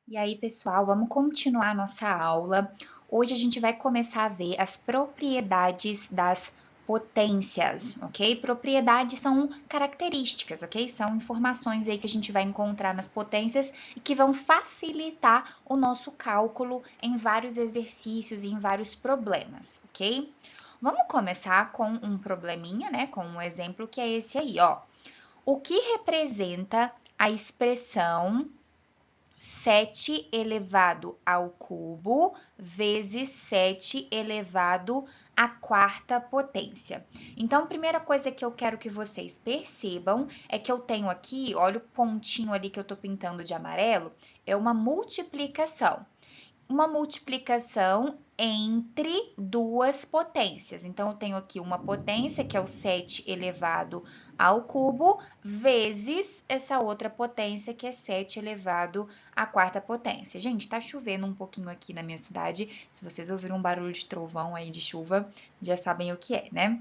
E aí, pessoal, vamos continuar a nossa aula. Hoje a gente vai começar a ver as propriedades das potências, ok? Propriedades são características, ok? São informações aí que a gente vai encontrar nas potências e que vão facilitar o nosso cálculo em vários exercícios e em vários problemas, ok? Vamos começar com um probleminha, né? Com um exemplo que é esse aí, ó. O que representa a expressão 7 elevado ao cubo vezes 7 elevado à quarta potência. Então, a primeira coisa que eu quero que vocês percebam é que eu tenho aqui, olha o pontinho ali que eu estou pintando de amarelo, é uma multiplicação entre duas potências. Então, eu tenho aqui uma potência, que é o 7 elevado ao cubo, vezes essa outra potência, que é 7 elevado à quarta potência. Gente, tá chovendo um pouquinho aqui na minha cidade. Se vocês ouviram um barulho de trovão aí de chuva, já sabem o que é, né?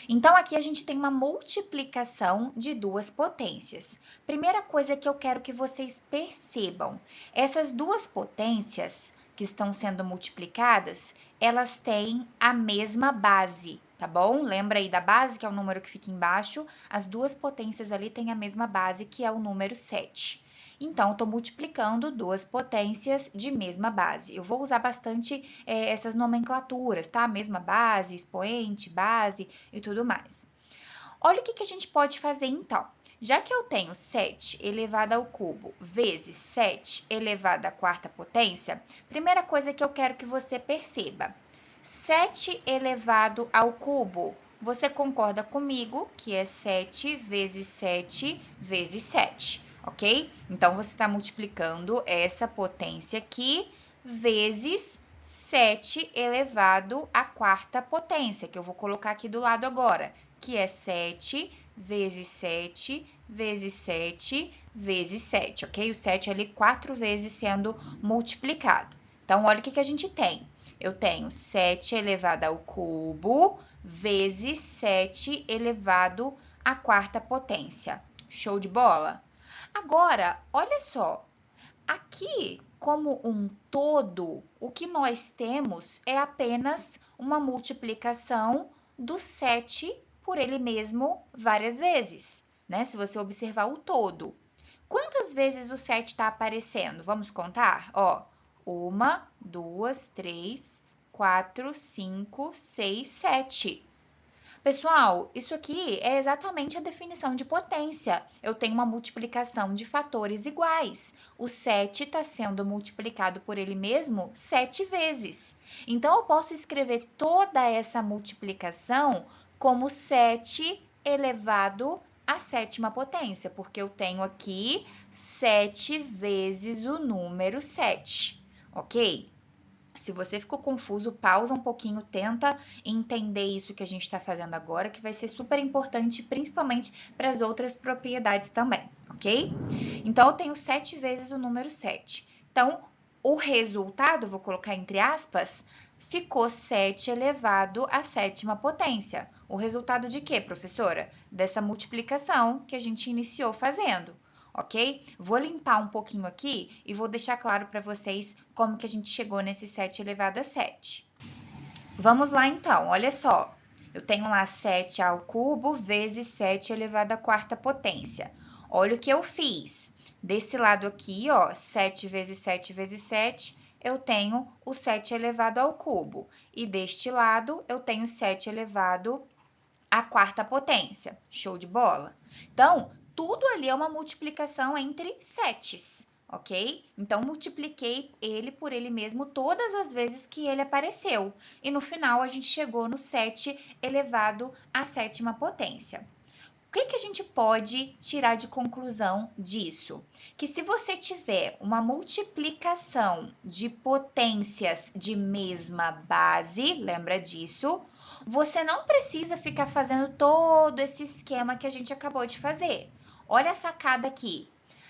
Então, aqui a gente tem uma multiplicação de duas potências. Primeira coisa que eu quero que vocês percebam, essas duas potências que estão sendo multiplicadas, elas têm a mesma base, tá bom? Lembra aí da base, que é o número que fica embaixo? As duas potências ali têm a mesma base, que é o número 7. Então, estou multiplicando duas potências de mesma base. Eu vou usar bastante essas nomenclaturas, tá? Mesma base, expoente, base e tudo mais. Olha o que a gente pode fazer então. Já que eu tenho 7 elevado ao cubo vezes 7 elevado à quarta potência, primeira coisa que eu quero que você perceba. 7 elevado ao cubo, você concorda comigo que é 7 vezes 7 vezes 7, ok? Então, você está multiplicando essa potência aqui vezes 7 elevado à quarta potência, que eu vou colocar aqui do lado agora, que é 7 vezes 7 vezes 7 vezes 7, ok? O 7 ali 4 vezes sendo multiplicado. Então, olha o que a gente tem. Eu tenho 7 elevado ao cubo vezes 7 elevado à quarta potência. Show de bola? Agora, olha só. Aqui, como um todo, o que nós temos é apenas uma multiplicação do 7 por ele mesmo várias vezes, né? Se você observar o todo. Quantas vezes o 7 está aparecendo? Vamos contar? Ó, 1, 2, 3, 4, 5, 6, 7. Pessoal, isso aqui é exatamente a definição de potência. Eu tenho uma multiplicação de fatores iguais. O 7 está sendo multiplicado por ele mesmo 7 vezes. Então, eu posso escrever toda essa multiplicação como 7 elevado à sétima potência, porque eu tenho aqui 7 vezes o número 7, ok? Se você ficou confuso, pausa um pouquinho, tenta entender isso que a gente está fazendo agora, que vai ser super importante, principalmente para as outras propriedades também, ok? Então, eu tenho 7 vezes o número 7. Então, o resultado, vou colocar entre aspas, ficou 7 elevado à sétima potência. O resultado de quê, professora? Dessa multiplicação que a gente iniciou fazendo, ok? Vou limpar um pouquinho aqui e vou deixar claro para vocês como que a gente chegou nesse 7 elevado a 7. Vamos lá então, olha só. Eu tenho lá 7 ao cubo vezes 7 elevado à quarta potência. Olha o que eu fiz. Desse lado aqui, ó, 7 vezes 7 vezes 7, eu tenho o 7 elevado ao cubo. E deste lado, eu tenho 7 elevado à quarta potência. Show de bola? Então, tudo ali é uma multiplicação entre setes, ok? Então, multipliquei ele por ele mesmo todas as vezes que ele apareceu. E no final, a gente chegou no 7 elevado à sétima potência. O que a gente pode tirar de conclusão disso? Que se você tiver uma multiplicação de potências de mesma base, lembra disso? Você não precisa ficar fazendo todo esse esquema que a gente acabou de fazer. Olha a sacada aqui.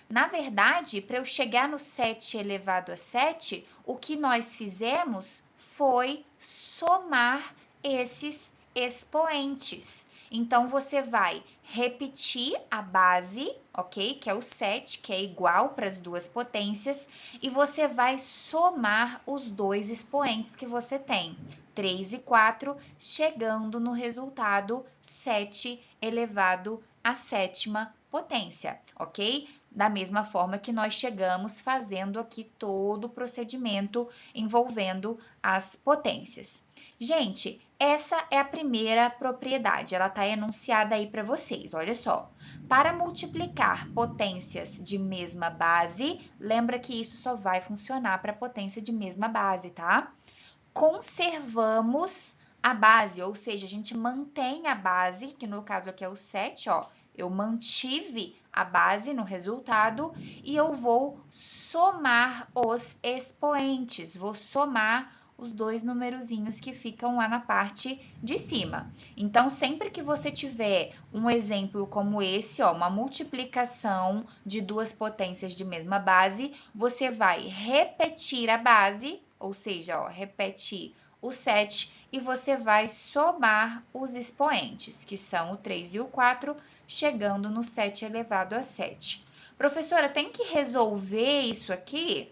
Na verdade, para eu chegar no 7 elevado a 7, o que nós fizemos foi somar esses expoentes. Então, você vai repetir a base, ok? Que é o 7, que é igual para as duas potências, e você vai somar os dois expoentes que você tem, 3 e 4, chegando no resultado 7 elevado à sétima potência, ok? Da mesma forma que nós chegamos fazendo aqui todo o procedimento envolvendo as potências. Gente, essa é a primeira propriedade, ela está enunciada aí para vocês, olha só. Para multiplicar potências de mesma base, lembra que isso só vai funcionar para potência de mesma base, tá? Conservamos a base, ou seja, a gente mantém a base, que no caso aqui é o 7, ó. Eu mantive a base no resultado e eu vou somar os expoentes, vou somar os dois numerozinhos que ficam lá na parte de cima. Então, sempre que você tiver um exemplo como esse, ó, uma multiplicação de duas potências de mesma base, você vai repetir a base, ou seja, ó, repetir o 7 e você vai somar os expoentes, que são o 3 e o 4, chegando no 7 elevado a 7. Professora, tem que resolver isso aqui?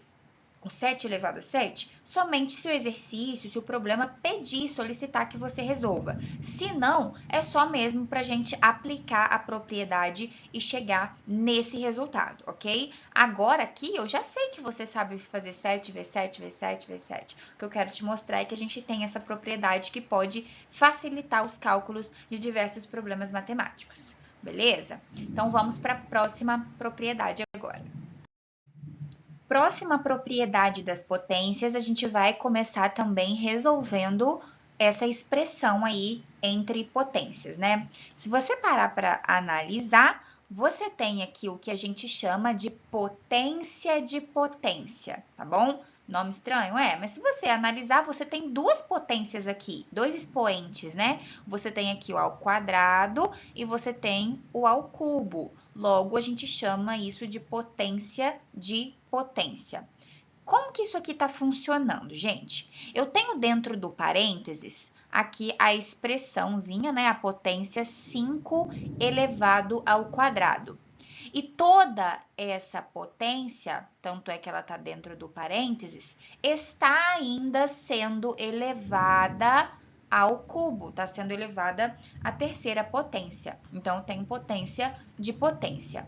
O 7 elevado a 7, somente se o exercício, se o problema pedir, solicitar que você resolva. Se não, é só mesmo para a gente aplicar a propriedade e chegar nesse resultado, ok? Agora aqui, eu já sei que você sabe fazer 7 vezes 7 vezes 7 vezes 7. O que eu quero te mostrar é que a gente tem essa propriedade que pode facilitar os cálculos de diversos problemas matemáticos, beleza? Então, vamos para a próxima propriedade agora. Próxima propriedade das potências, a gente vai começar também resolvendo essa expressão aí entre potências, né? Se você parar para analisar, você tem aqui o que a gente chama de potência de potência, tá bom? Nome estranho, mas se você analisar, você tem duas potências aqui, dois expoentes, né? Você tem aqui o ao quadrado e você tem o ao cubo. Logo, a gente chama isso de potência de potência. Como que isso aqui está funcionando, gente? Eu tenho dentro do parênteses aqui a expressãozinha, né? A potência 5 elevado ao quadrado. E toda essa potência, tanto é que ela está dentro do parênteses, está ainda sendo elevada ao cubo, está sendo elevada à terceira potência. Então, tem potência de potência.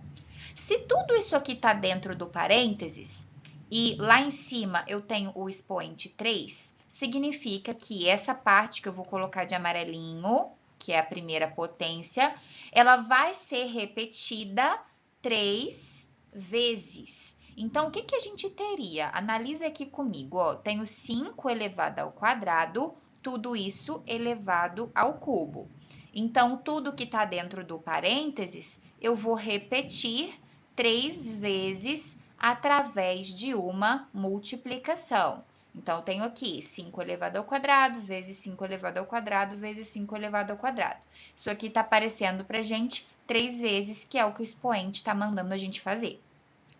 Se tudo isso aqui está dentro do parênteses e lá em cima eu tenho o expoente 3, significa que essa parte que eu vou colocar de amarelinho, que é a primeira potência, ela vai ser repetida 3 vezes. Então, o que que a gente teria? Analisa aqui comigo, ó. Tenho 5 elevado ao quadrado, tudo isso elevado ao cubo. Então, tudo que está dentro do parênteses, eu vou repetir 3 vezes através de uma multiplicação. Então, eu tenho aqui 5 elevado ao quadrado, vezes 5 elevado ao quadrado, vezes 5 elevado ao quadrado. Isso aqui está aparecendo para a gente 3 vezes, que é o que o expoente está mandando a gente fazer,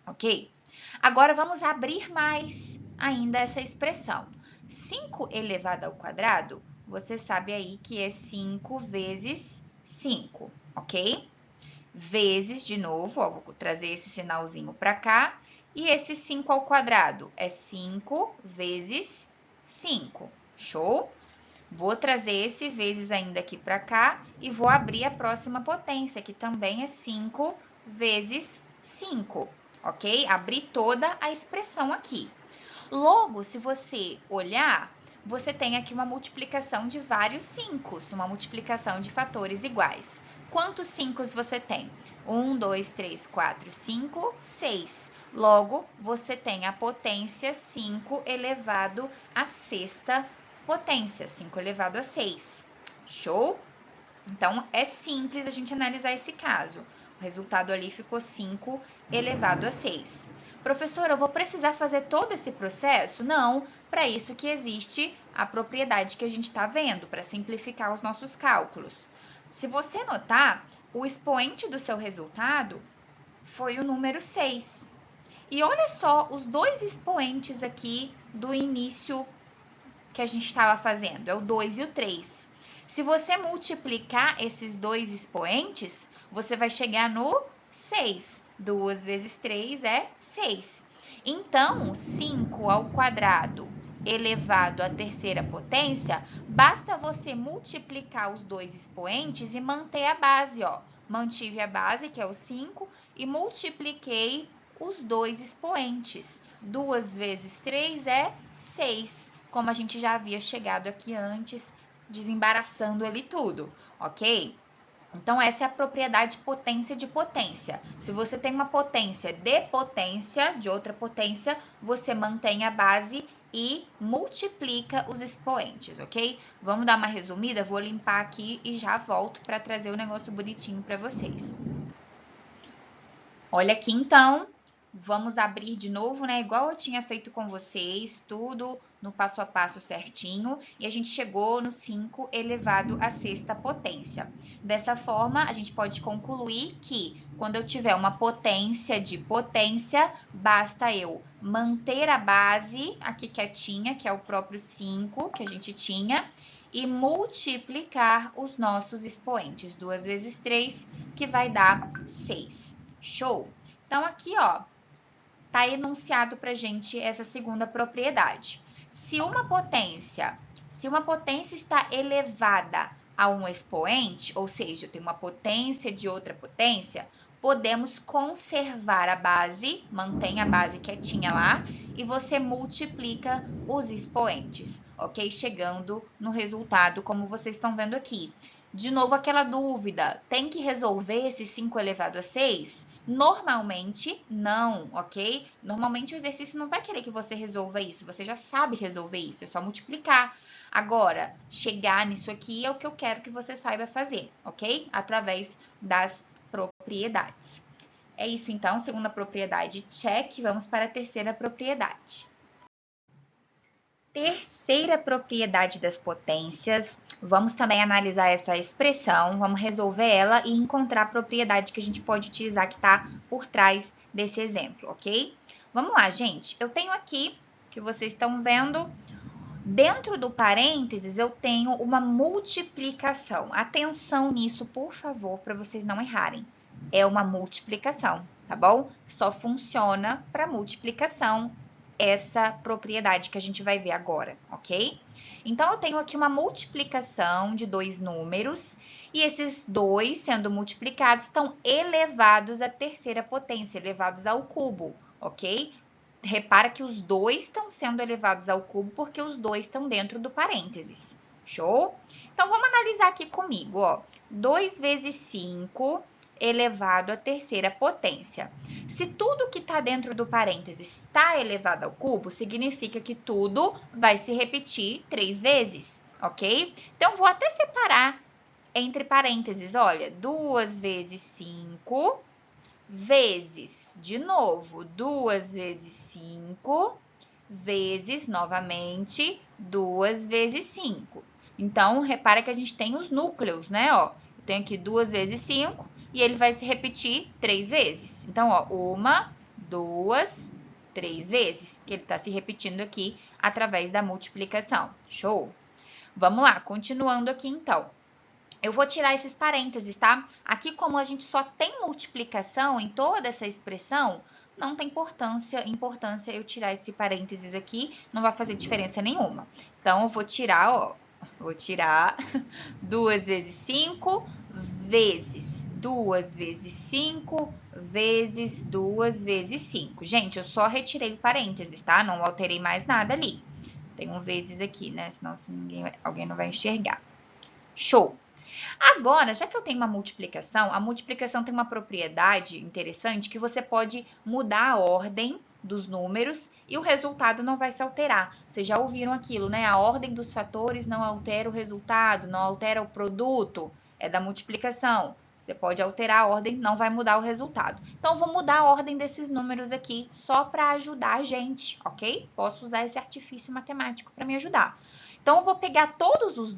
ok? Agora, vamos abrir mais ainda essa expressão. 5 elevado ao quadrado, você sabe aí que é 5 vezes 5, ok? Vezes, de novo, ó, vou trazer esse sinalzinho para cá. E esse 5 ao quadrado é 5 vezes 5. Show? Vou trazer esse vezes ainda aqui para cá e vou abrir a próxima potência, que também é 5 vezes 5, ok? Abri toda a expressão aqui. Logo, se você olhar, você tem aqui uma multiplicação de vários 5, uma multiplicação de fatores iguais. Quantos 5 você tem? 1, 2, 3, 4, 5, 6. Logo, você tem a potência 5 elevado à sexta potência, 5 elevado a 6. Show? Então, é simples a gente analisar esse caso. O resultado ali ficou 5 elevado a 6. Professora, eu vou precisar fazer todo esse processo? Não, para isso que existe a propriedade que a gente está vendo, para simplificar os nossos cálculos. Se você notar, o expoente do seu resultado foi o número 6. E olha só os dois expoentes aqui do início que a gente estava fazendo, é o 2 e o 3. Se você multiplicar esses dois expoentes, você vai chegar no 6. 2 vezes 3 é 6. Então, 5 ao quadrado elevado à terceira potência, basta você multiplicar os dois expoentes e manter a base, ó. Mantive a base, que é o 5, e multipliquei os dois expoentes. 2 vezes 3 é 6, como a gente já havia chegado aqui antes, desembaraçando ali tudo, ok? Então, essa é a propriedade potência de potência. Se você tem uma potência de potência, de outra potência, você mantém a base e multiplica os expoentes, ok? Vamos dar uma resumida? Vou limpar aqui e já volto para trazer o negócio bonitinho para vocês. Olha aqui, então, vamos abrir de novo, né? Igual eu tinha feito com vocês, tudo no passo a passo certinho. E a gente chegou no 5 elevado à sexta potência. Dessa forma, a gente pode concluir que quando eu tiver uma potência de potência, basta eu manter a base aqui quietinha, que é o próprio 5 que a gente tinha, e multiplicar os nossos expoentes. 2 vezes 3, que vai dar 6. Show? Então, aqui, ó, tá enunciado pra gente essa segunda propriedade. Se uma potência está elevada a um expoente, ou seja, tem uma potência de outra potência, podemos conservar a base, mantém a base quietinha lá, e você multiplica os expoentes, ok? Chegando no resultado, como vocês estão vendo aqui. De novo, aquela dúvida, tem que resolver esse 5 elevado a 6? Normalmente, não, ok? Normalmente o exercício não vai querer que você resolva isso, você já sabe resolver isso, é só multiplicar. Agora, chegar nisso aqui é o que eu quero que você saiba fazer, ok? Através das propriedades. É isso então, segunda propriedade, check. Vamos para a terceira propriedade. Terceira propriedade das potências, vamos também analisar essa expressão, vamos resolver ela e encontrar a propriedade que a gente pode utilizar que está por trás desse exemplo, ok? Vamos lá, gente. Eu tenho aqui, que vocês estão vendo, dentro do parênteses eu tenho uma multiplicação. Atenção nisso, por favor, para vocês não errarem. É uma multiplicação, tá bom? Só funciona para multiplicação essa propriedade que a gente vai ver agora, ok? Então, eu tenho aqui uma multiplicação de dois números e esses dois, sendo multiplicados, estão elevados à terceira potência, elevados ao cubo, ok? Repara que os dois estão sendo elevados ao cubo porque os dois estão dentro do parênteses, show? Então, vamos analisar aqui comigo, ó. 2 vezes 5 elevado à terceira potência. Se tudo que está dentro do parênteses está elevado ao cubo, significa que tudo vai se repetir 3 vezes, ok? Então, vou até separar entre parênteses, olha, 2 vezes 5 vezes, de novo, 2 vezes 5 vezes, novamente, 2 vezes 5. Então, repara que a gente tem os núcleos, né? Ó, eu tenho aqui 2 vezes 5 e ele vai se repetir 3 vezes. Então, ó, 1, 2, 3 vezes, que ele está se repetindo aqui através da multiplicação. Show? Vamos lá, continuando aqui, então. Eu vou tirar esses parênteses, tá? Aqui, como a gente só tem multiplicação em toda essa expressão, não tem importância eu tirar esse parênteses aqui, não vai fazer diferença nenhuma. Então, eu vou tirar, ó, vou tirar 2 vezes 5 vezes 2 vezes 5 vezes 2 vezes 5. Gente, eu só retirei o parênteses, tá? Não alterei mais nada ali. Tem um vezes aqui, né? Senão alguém não vai enxergar. Show! Agora, já que eu tenho uma multiplicação, a multiplicação tem uma propriedade interessante que você pode mudar a ordem dos números e o resultado não vai se alterar. Vocês já ouviram aquilo, né? A ordem dos fatores não altera o resultado, não altera o produto, é da multiplicação. Você pode alterar a ordem, não vai mudar o resultado. Então, eu vou mudar a ordem desses números aqui só para ajudar a gente, ok? Posso usar esse artifício matemático para me ajudar. Então, eu vou pegar todos os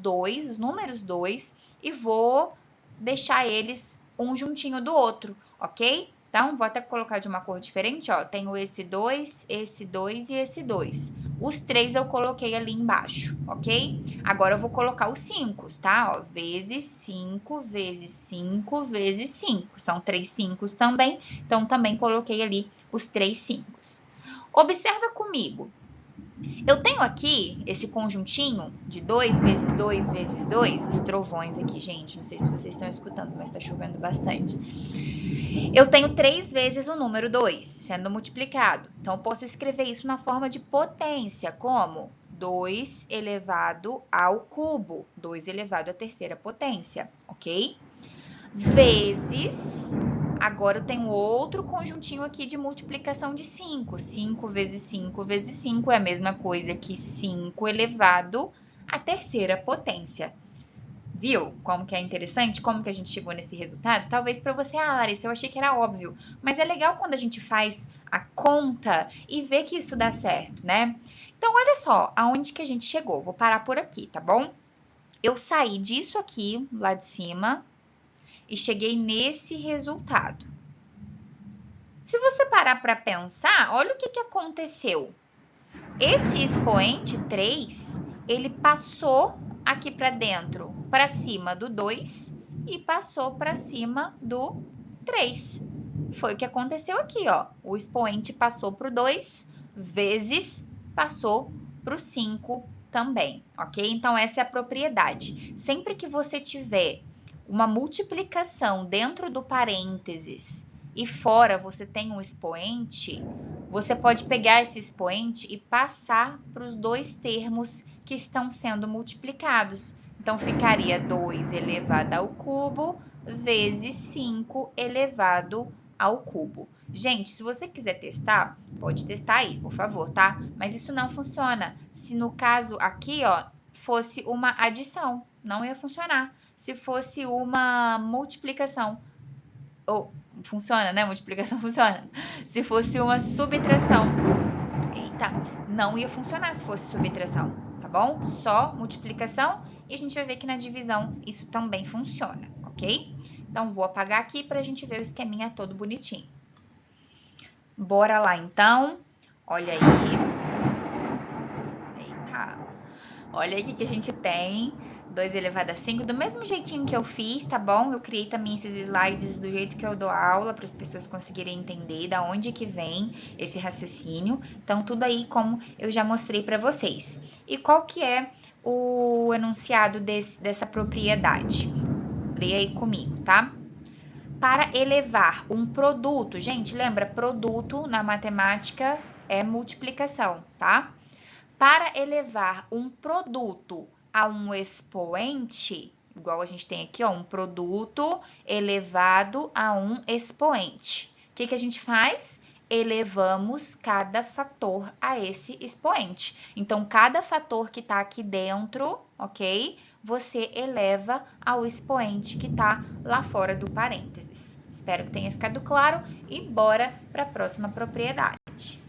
números 2, e vou deixar eles um juntinho do outro, ok? Então, vou até colocar de uma cor diferente, ó. Tenho esse 2 e esse 2. Os 3 eu coloquei ali embaixo, ok? Agora, eu vou colocar os 5, tá? Ó, vezes 5, vezes 5, vezes 5. São 3 5 também, então também coloquei ali os 3 5. Observa comigo. Eu tenho aqui esse conjuntinho de 2 vezes 2 vezes 2, os trovões aqui, gente, não sei se vocês estão escutando, mas está chovendo bastante. Eu tenho 3 vezes o número 2 sendo multiplicado. Então, eu posso escrever isso na forma de potência, como 2 elevado ao cubo, 2 elevado à terceira potência, ok? Vezes, agora eu tenho outro conjuntinho aqui de multiplicação de 5. 5 vezes 5 vezes 5 é a mesma coisa que 5 elevado à terceira potência. Viu como que é interessante? Como que a gente chegou nesse resultado? Talvez para você, Larissa, eu achei que era óbvio. Mas é legal quando a gente faz a conta e vê que isso dá certo, né? Então, olha só aonde que a gente chegou. Vou parar por aqui, tá bom? Eu saí disso aqui, lá de cima, e cheguei nesse resultado. Se você parar para pensar, olha o que aconteceu. Esse expoente 3, ele passou aqui para dentro, para cima do 2 e passou para cima do 3. Foi o que aconteceu aqui, ó. O expoente passou para o 2 vezes passou para o 5 também, ok? Então, essa é a propriedade. Sempre que você tiver uma multiplicação dentro do parênteses e fora você tem um expoente, você pode pegar esse expoente e passar para os dois termos que estão sendo multiplicados. Então, ficaria 2 elevado ao cubo vezes 5 elevado ao cubo. Gente, se você quiser testar, pode testar aí, por favor, tá? Mas isso não funciona. Se no caso aqui, ó, fosse uma adição, não ia funcionar. Se fosse uma multiplicação, ou funciona, né? Multiplicação funciona. Se fosse uma subtração, eita, não ia funcionar se fosse subtração, tá bom? Só multiplicação e a gente vai ver que na divisão isso também funciona, ok? Então, vou apagar aqui para a gente ver o esqueminha todo bonitinho. Bora lá, então. Olha aí. Eita. Olha aí o que a gente tem. 2 elevado a 5, do mesmo jeitinho que eu fiz, tá bom? Eu criei também esses slides do jeito que eu dou aula, para as pessoas conseguirem entender da onde que vem esse raciocínio. Então, tudo aí como eu já mostrei para vocês. E qual que é o enunciado dessa propriedade? Leia aí comigo, tá? Para elevar um produto, gente, lembra, produto na matemática é multiplicação, tá? Para elevar um produto a um expoente, igual a gente tem aqui, ó, um produto elevado a um expoente. O que a gente faz? Elevamos cada fator a esse expoente. Então, cada fator que está aqui dentro, ok? Você eleva ao expoente que está lá fora do parênteses. Espero que tenha ficado claro e bora para a próxima propriedade.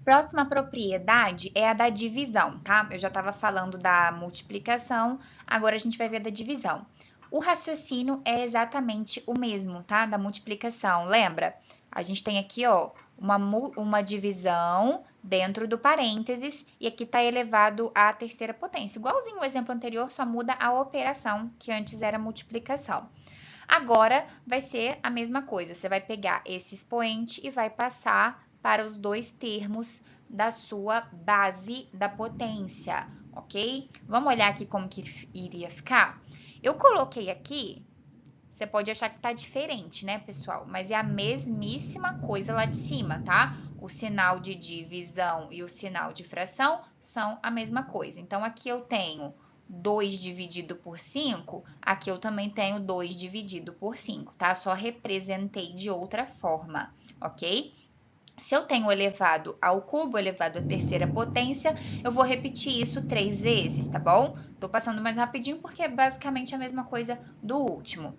Próxima propriedade é a da divisão, tá? Eu já estava falando da multiplicação, agora a gente vai ver a da divisão. O raciocínio é exatamente o mesmo, tá? Da multiplicação, lembra? A gente tem aqui, ó, uma divisão dentro do parênteses e aqui está elevado à terceira potência. Igualzinho o exemplo anterior, só muda a operação, que antes era multiplicação. Agora, vai ser a mesma coisa. Você vai pegar esse expoente e vai passar para os dois termos da sua base da potência, ok? Vamos olhar aqui como que iria ficar? Eu coloquei aqui, você pode achar que tá diferente, né, pessoal? Mas é a mesmíssima coisa lá de cima, tá? O sinal de divisão e o sinal de fração são a mesma coisa. Então, aqui eu tenho 2 dividido por 5, aqui eu também tenho 2 dividido por 5, tá? Só representei de outra forma, ok? Se eu tenho elevado ao cubo, elevado à terceira potência, eu vou repetir isso 3 vezes, tá bom? Tô passando mais rapidinho porque é basicamente a mesma coisa do último.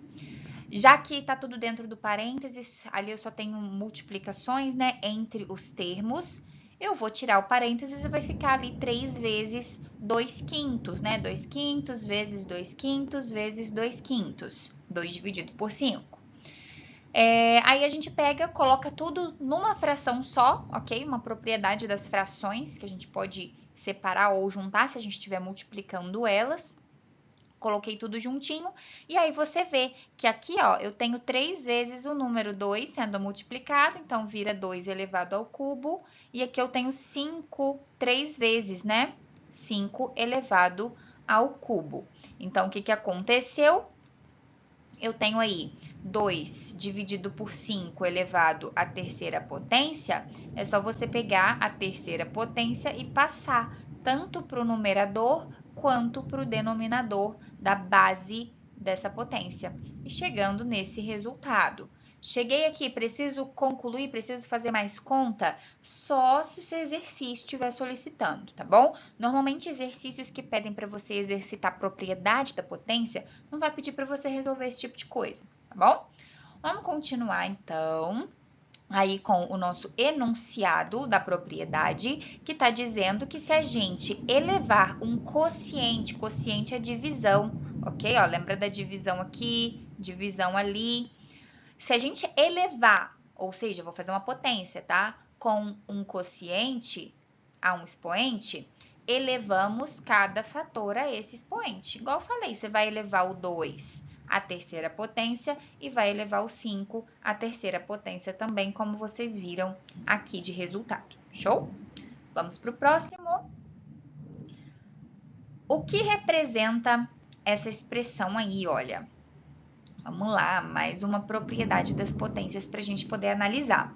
Já que tá tudo dentro do parênteses, ali eu só tenho multiplicações, né, entre os termos, eu vou tirar o parênteses e vai ficar ali 3 vezes 2 quintos, né? 2 quintos vezes 2 quintos vezes 2 quintos. 2 dividido por 5. Aí a gente pega, coloca tudo numa fração só, ok? Uma propriedade das frações, que a gente pode separar ou juntar se a gente estiver multiplicando elas. Coloquei tudo juntinho, e aí você vê que aqui, ó, eu tenho 3 vezes o número 2 sendo multiplicado, então vira 2 elevado ao cubo, e aqui eu tenho 5, 3 vezes, né? 5 elevado ao cubo. Então, o que aconteceu? Eu tenho aí 2 dividido por 5 elevado à terceira potência, é só você pegar a terceira potência e passar tanto para o numerador quanto para o denominador da base dessa potência. E chegando nesse resultado. Cheguei aqui, preciso concluir, preciso fazer mais conta? Só se o seu exercício estiver solicitando, tá bom? Normalmente, exercícios que pedem para você exercitar a propriedade da potência, não vai pedir para você resolver esse tipo de coisa, tá bom? Vamos continuar, então, aí com o nosso enunciado da propriedade, que está dizendo que se a gente elevar um quociente, quociente é divisão, ok? Ó, lembra da divisão aqui, divisão ali. Se a gente elevar, ou seja, vou fazer uma potência, tá? Com um quociente a um expoente, elevamos cada fator a esse expoente. Igual eu falei, você vai elevar o 2 à terceira potência e vai elevar o 5 à terceira potência também, como vocês viram aqui de resultado. Show? Vamos para o próximo. O que representa essa expressão aí, olha? Vamos lá, mais uma propriedade das potências para a gente poder analisar.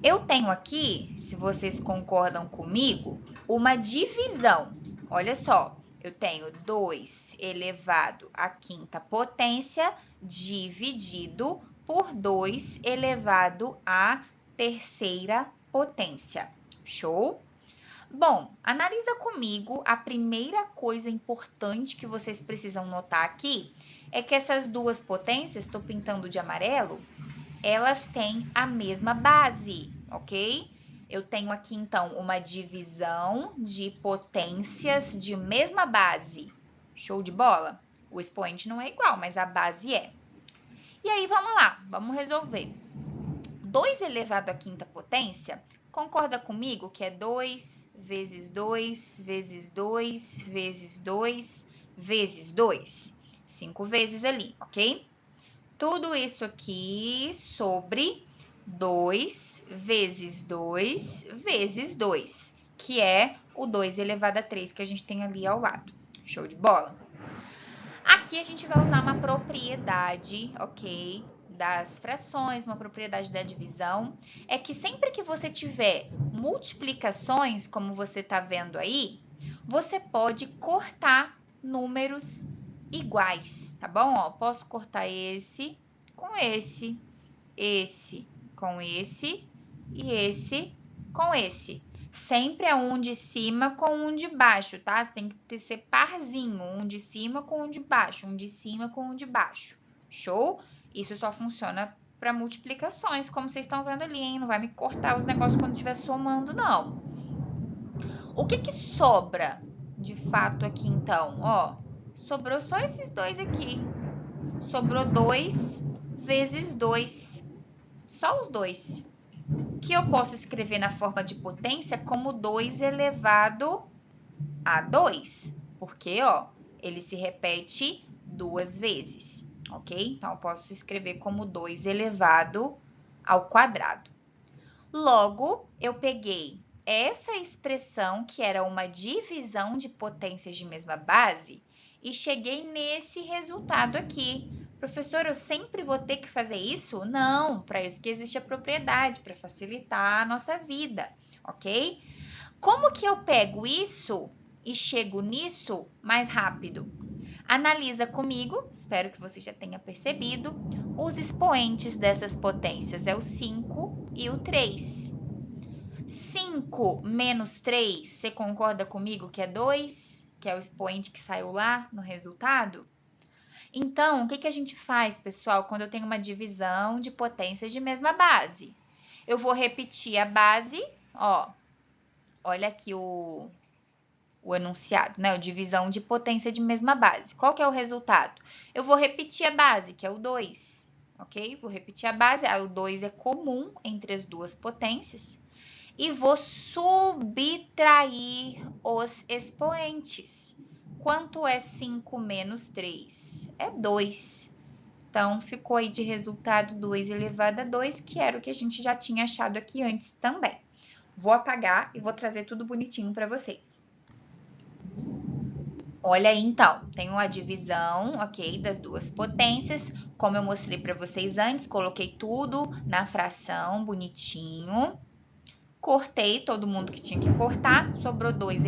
Eu tenho aqui, se vocês concordam comigo, uma divisão. Olha só, eu tenho 2 elevado à quinta potência dividido por 2 elevado à terceira potência. Show? Bom, analisa comigo a primeira coisa importante que vocês precisam notar aqui é que essas duas potências, estou pintando de amarelo, elas têm a mesma base, ok? Eu tenho aqui, então, uma divisão de potências de mesma base. Show de bola? O expoente não é igual, mas a base é. E aí, vamos lá, vamos resolver. 2 elevado à quinta potência, concorda comigo que é 2 vezes 2 vezes 2 vezes 2 vezes 2? 5 vezes ali, ok? Tudo isso aqui sobre 2 vezes 2 vezes 2, que é o 2 elevado a 3 que a gente tem ali ao lado. Show de bola? Aqui a gente vai usar uma propriedade, ok? Das frações, uma propriedade da divisão, é que sempre que você tiver multiplicações, como você está vendo aí, você pode cortar números iguais, tá bom? Ó, posso cortar esse com esse com esse e esse com esse. Sempre é um de cima com um de baixo, tá? Tem que ser parzinho, um de cima com um de baixo, um de cima com um de baixo. Show? Isso só funciona para multiplicações, como vocês estão vendo ali, hein? Não vai me cortar os negócios quando estiver somando, não. O que sobra de fato aqui, então? Ó, sobrou só esses dois aqui. Sobrou 2 vezes 2. Só os dois. Que eu posso escrever na forma de potência como 2 elevado a 2. Porque, ó, ele se repete 2 vezes, ok? Então, eu posso escrever como 2 elevado ao quadrado. Logo, eu peguei essa expressão, que era uma divisão de potências de mesma base, e cheguei nesse resultado aqui. Professor, eu sempre vou ter que fazer isso? Não, para isso que existe a propriedade, para facilitar a nossa vida, ok? Como que eu pego isso e chego nisso mais rápido? Analisa comigo, espero que você já tenha percebido, os expoentes dessas potências é o 5 e o 3. 5 menos 3, você concorda comigo que é 2? Que é o expoente que saiu lá no resultado? Então, o que a gente faz, pessoal, quando eu tenho uma divisão de potências de mesma base? Eu vou repetir a base, ó, olha aqui o enunciado, né? A divisão de potência de mesma base. Qual que é o resultado? Eu vou repetir a base, que é o 2, ok? Vou repetir a base, o 2 é comum entre as duas potências. E vou subtrair os expoentes. Quanto é 5 menos 3? É 2. Então, ficou aí de resultado 2 elevado a 2, que era o que a gente já tinha achado aqui antes também. Vou apagar e vou trazer tudo bonitinho para vocês. Olha aí, então, tenho a divisão, ok, das duas potências. Como eu mostrei para vocês antes, coloquei tudo na fração bonitinho. Cortei todo mundo que tinha que cortar, sobrou 2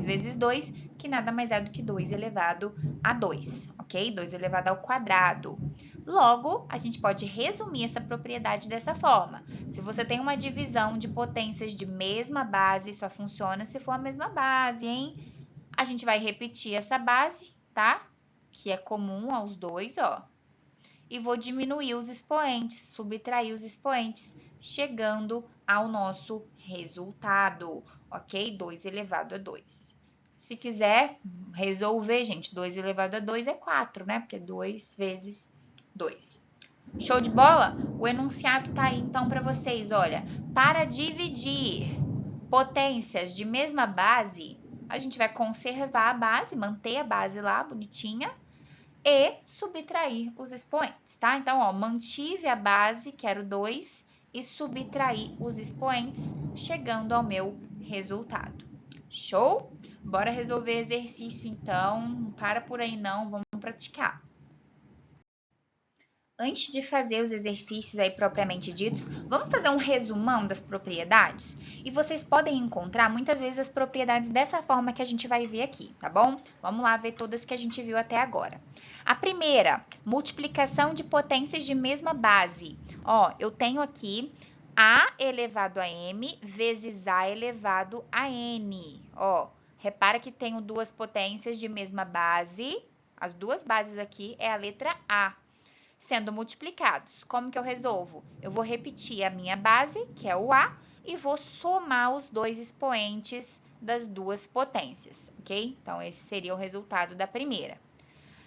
vezes 2, que nada mais é do que 2 elevado a 2, ok? 2 elevado ao quadrado. Logo, a gente pode resumir essa propriedade dessa forma. Se você tem uma divisão de potências de mesma base, só funciona se for a mesma base, hein? A gente vai repetir essa base, tá? Que é comum aos dois, ó. E vou diminuir os expoentes, subtrair os expoentes, chegando ao nosso resultado, ok? 2 elevado a 2. Se quiser resolver, gente, 2 elevado a 2 é 4, né? Porque 2 vezes 2. Show de bola? O enunciado tá aí, então, para vocês. Olha, para dividir potências de mesma base, a gente vai conservar a base, manter a base lá, bonitinha, e subtrair os expoentes, tá? Então, ó, mantive a base, que era o 2, e subtraí os expoentes, chegando ao meu resultado. Show? Bora resolver exercício, então. Não para por aí, não. Vamos praticar. Antes de fazer os exercícios aí propriamente ditos, vamos fazer um resumão das propriedades? E vocês podem encontrar muitas vezes as propriedades dessa forma que a gente vai ver aqui, tá bom? Vamos lá ver todas que a gente viu até agora. A primeira, multiplicação de potências de mesma base. Ó, eu tenho aqui A elevado a M vezes A elevado a N. Ó, repara que tenho duas potências de mesma base. As duas bases aqui é a letra A sendo multiplicados. Como que eu resolvo? Eu vou repetir a minha base, que é o A, e vou somar os dois expoentes das duas potências, ok? Então, esse seria o resultado da primeira.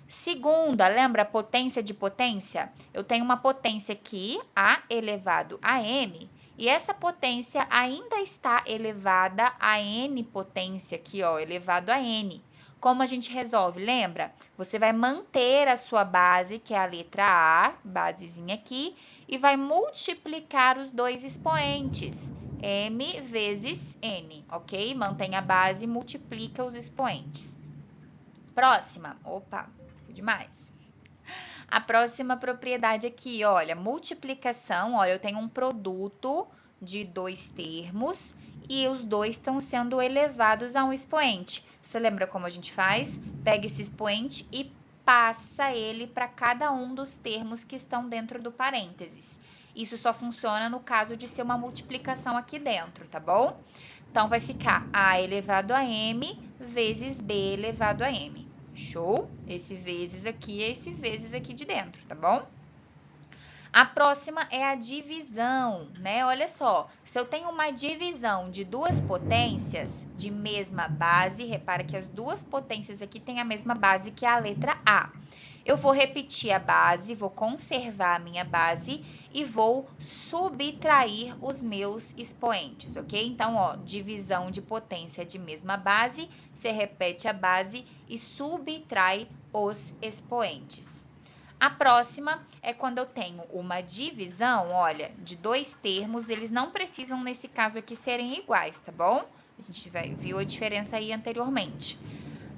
Segunda, lembra a potência de potência? Eu tenho uma potência aqui, A elevado a M, e essa potência ainda está elevada a N potência aqui, ó, elevado a N. Como a gente resolve? Lembra? Você vai manter a sua base, que é a letra A, basezinha aqui, e vai multiplicar os dois expoentes, M vezes N, ok? Mantém a base e multiplica os expoentes. Próxima. Opa, fui demais. A próxima propriedade aqui, olha, multiplicação. Olha, eu tenho um produto de dois termos e os dois estão sendo elevados a um expoente. Você lembra como a gente faz? Pega esse expoente e passa ele para cada um dos termos que estão dentro do parênteses. Isso só funciona no caso de ser uma multiplicação aqui dentro, tá bom? Então, vai ficar A elevado a M vezes B elevado a M. Show? Esse vezes aqui é esse vezes aqui de dentro, tá bom? A próxima é a divisão, né? Olha só, se eu tenho uma divisão de duas potências de mesma base, repara que as duas potências aqui têm a mesma base, que é a letra A. Eu vou repetir a base, vou conservar a minha base e vou subtrair os meus expoentes, ok? Então, ó, divisão de potência de mesma base, você repete a base e subtrai os expoentes. A próxima é quando eu tenho uma divisão, olha, de dois termos, eles não precisam, nesse caso aqui, serem iguais, tá bom? A gente viu a diferença aí anteriormente.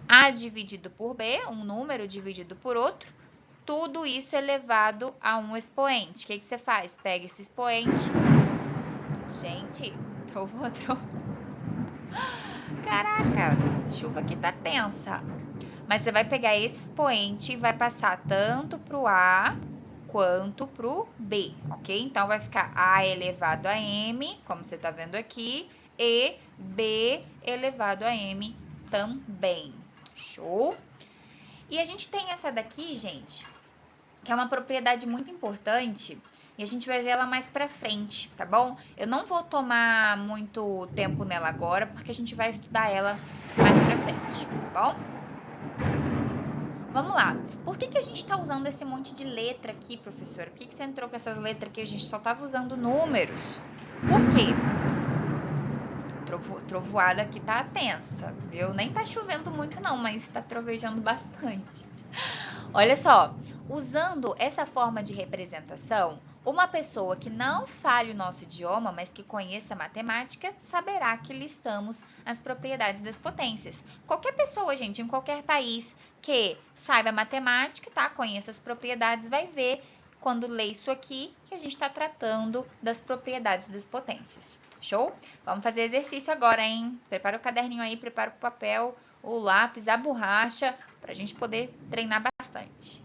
A dividido por B, um número dividido por outro, tudo isso elevado a um expoente. O que você faz? Pega esse expoente. Gente, trovou. Caraca, a chuva aqui tá tensa. Mas você vai pegar esse expoente e vai passar tanto para o A quanto para o B, ok? Então, vai ficar A elevado a M, como você está vendo aqui, e B elevado a M também. Show? E a gente tem essa daqui, gente, que é uma propriedade muito importante, e a gente vai ver ela mais pra frente, tá bom? Eu não vou tomar muito tempo nela agora, porque a gente vai estudar ela mais pra frente, tá bom? Vamos lá. Por que a gente está usando esse monte de letra aqui, professora? Por que você entrou com essas letras aqui? A gente só estava usando números. Por quê? Trovoada aqui tá tensa, viu? Nem tá chovendo muito não, mas tá trovejando bastante. Olha só, usando essa forma de representação, uma pessoa que não fale o nosso idioma, mas que conheça matemática, saberá que listamos as propriedades das potências. Qualquer pessoa, gente, em qualquer país que saiba matemática, tá? Conheça as propriedades, vai ver quando lê isso aqui que a gente está tratando das propriedades das potências. Show? Vamos fazer exercício agora, hein? Prepara o caderninho aí, prepara o papel, o lápis, a borracha, para a gente poder treinar bastante.